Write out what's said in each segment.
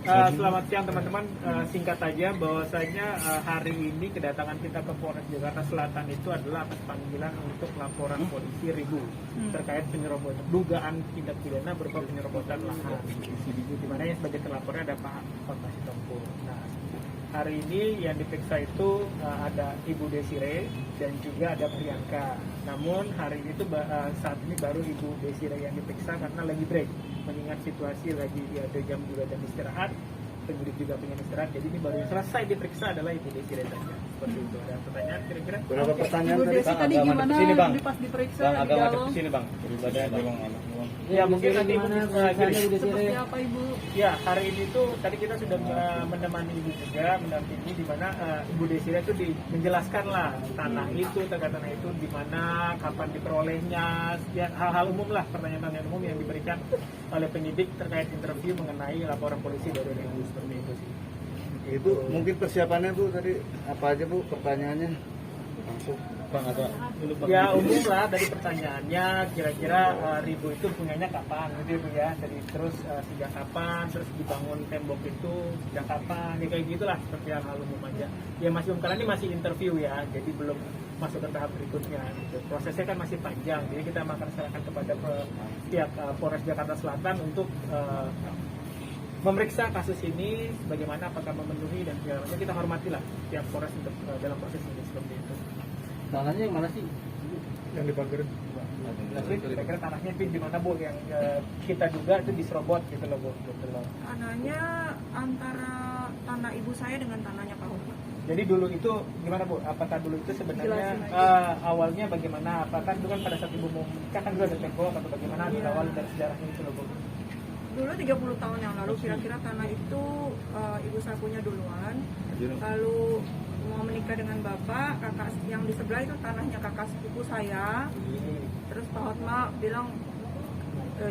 Selamat siang teman-teman. Singkat saja bahwasanya hari ini kedatangan kita ke Polres Jakarta Selatan itu adalah atas panggilan untuk laporan polisi Ribu terkait penyerobotan dugaan tindak pidana berupa penyerobotan lahan. Di mana yang sebagai terlapornya ada Pak Hotma Sitompul. Nah, hari ini yang diperiksa itu ada Ibu Desire dan juga ada Priyanka. Namun hari ini itu saat ini baru Ibu Desire yang diperiksa karena lagi break. Mengingat situasi lagi ada jam juga dan istirahat, penyidik juga pengen istirahat, jadi ini baru yang selesai diperiksa adalah Ibu Desire saja. Seperti itu. Ada pertanyaan kira-kira? Berapa pertanyaan Ibu Desi tadi gimana pas diperiksa Bang, di agak madep dalam? ke sini bang. Daripada bang. Ya mungkin nanti Seperti apa Ibu? ya hari ini tuh tadi kita sudah menemani Ibu juga mendampingi di mana Ibu Desire itu menjelaskan lah tanah itu, terkait tanah itu di mana, kapan diperolehnya, ya, hal-hal umum lah, pertanyaan-pertanyaan umum yang diberikan oleh penyidik terkait interview mengenai laporan polisi dari Ibu, seperti itu sih. Itu mungkin persiapannya Bu tadi apa aja Bu pertanyaannya? Langsung bang atau Ya umum lah dari pertanyaannya, kira-kira Ribu itu punyanya kapan gitu Bu ya, jadi terus sejak kapan, terus dibangun tembok itu sejak kapan, ya kayak gitulah, seperti hal umum aja. Ya masih karena ini masih interview ya, jadi belum masuk ke tahap berikutnya gitu. Prosesnya kan masih panjang, jadi kita akan serahkan kepada pihak Polres Jakarta Selatan untuk memeriksa kasus ini bagaimana, apakah memenuhi dan segala macam. Kita hormatilah pihak Polres untuk dalam proses ini, seperti itu. Tanahnya yang mana sih? Yang dipagerin. Kira-kira tanahnya di mana Bu yang kita juga itu diserobot gitu loh Bu. Gitu loh. Tanahnya antara tanah ibu saya dengan tanahnya Pak Hotma. Jadi dulu itu gimana Bu? Apakah dulu itu sebenarnya awalnya bagaimana? Apakah itu kan pada saat Ibu mau menikah kan dulu ada tembok atau bagaimana awal dari sejarahnya itu loh Bu? Dulu 30 tahun yang lalu kira-kira tanah itu ibu saya punya duluan. Lalu mau menikah dengan bapak, kakak yang di sebelah itu tanahnya kakak sepupu saya. Terus Pak Hotma bilang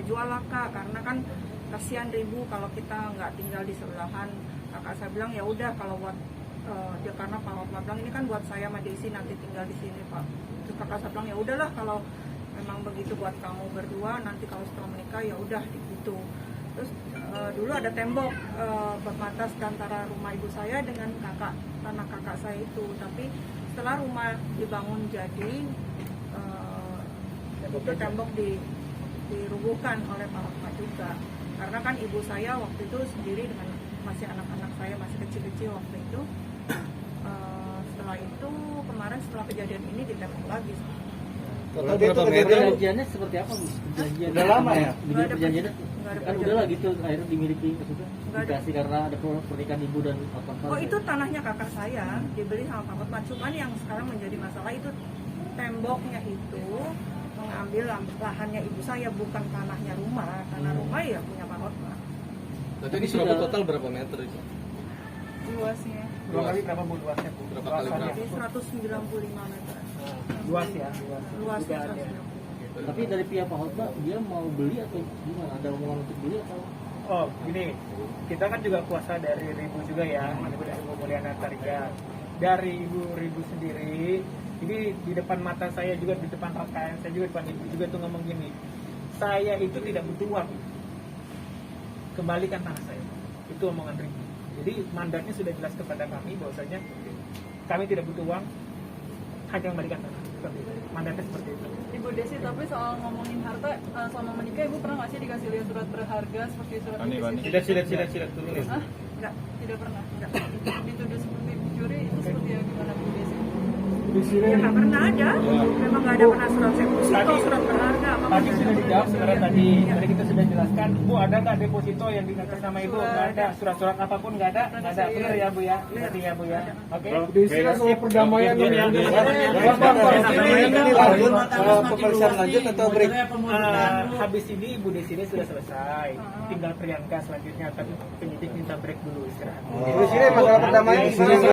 jual lah Kak, karena kan kasihan Ribu kalau kita nggak tinggal di sebelahan. Kakak saya bilang ya udah kalau buat dia, karena Pak Hotma bilang ini kan buat saya sama Desi nanti tinggal di sini Pak. Terus kakak saya bilang ya udahlah kalau memang begitu buat kamu berdua, nanti kalau setelah menikah ya udah gitu. Terus dulu ada tembok berbatas antara rumah ibu saya dengan tanah kakak saya itu. Tapi setelah rumah dibangun jadi itu tembok dirubuhkan oleh Pak Hotma juga. Karena kan ibu saya waktu itu sendiri dengan masih anak-anak saya masih kecil-kecil waktu itu. Setelah itu kemarin setelah kejadian ini ditembok lagi. Total berapa meter? Perjanjiannya seperti apa Bu? Perjanjian Udah lama ya? Perjanjiannya kan perjanjian. udah lah gitu akhirnya dimiliki maksudnya dikasih karena ada pernikahan ibu dan apa-apa. Oh itu tanahnya kakak saya dibeli sama Pak Hotma. Cuman yang sekarang menjadi masalah itu temboknya itu mengambil lahannya ibu saya, bukan tanahnya rumah. Tanah rumah ya punya Pak Hotma. Berarti ini Surabaya total berapa meter itu? Luasnya Dua kali berapa Bu luasnya Bu? Berapa kali berapa? jadi 195 meter. Luas ya, Luasnya Dugaan ya. 195. Tapi dari pihak Pak Hotma dia mau beli atau gimana? Ada omongan untuk beli atau? Oh gini, kita kan juga kuasa dari Ribu juga ya, Ibu dari Ibu Mulyana Tarigan. Dari Ibu Ribu sendiri, ini di depan mata saya juga, di depan rekan saya juga, depan Ibu juga tuh ngomong gini, saya itu tidak butuh uang, kembalikan tanah saya. Itu omongan Ribu. Jadi mandatnya sudah jelas kepada kami bahwasanya kami tidak butuh uang, hanya kembalikan tanah. Seperti itu. Mandatnya seperti itu. Ibu Desi, tapi soal ngomongin harta, selama menikah Ibu pernah nggak sih dikasih lihat surat berharga seperti surat Silat dulu ya. Hah? Enggak. Tidak pernah. Dituduh seperti pencuri itu seperti yang gimana Bu Desi? Ya nggak pernah ada. Memang nggak ada pernah surat deposito, surat berharga. Tadi sudah dijawab sebenarnya tadi kita sudah jelaskan. Bu, ada nggak deposito yang diatas nama Ibu? Nggak ada. Surat-surat apapun nggak ada. Nggak ada. Clear ya Bu ya? Berarti ya Bu ya. Oke. Soal perdamaian yang pemeriksaan lanjut atau break? Habis ini Ibu Desire sudah selesai. Tinggal Priyanka selanjutnya. Tapi penyidik minta break dulu istirahat. Di sini masalah perdamaian.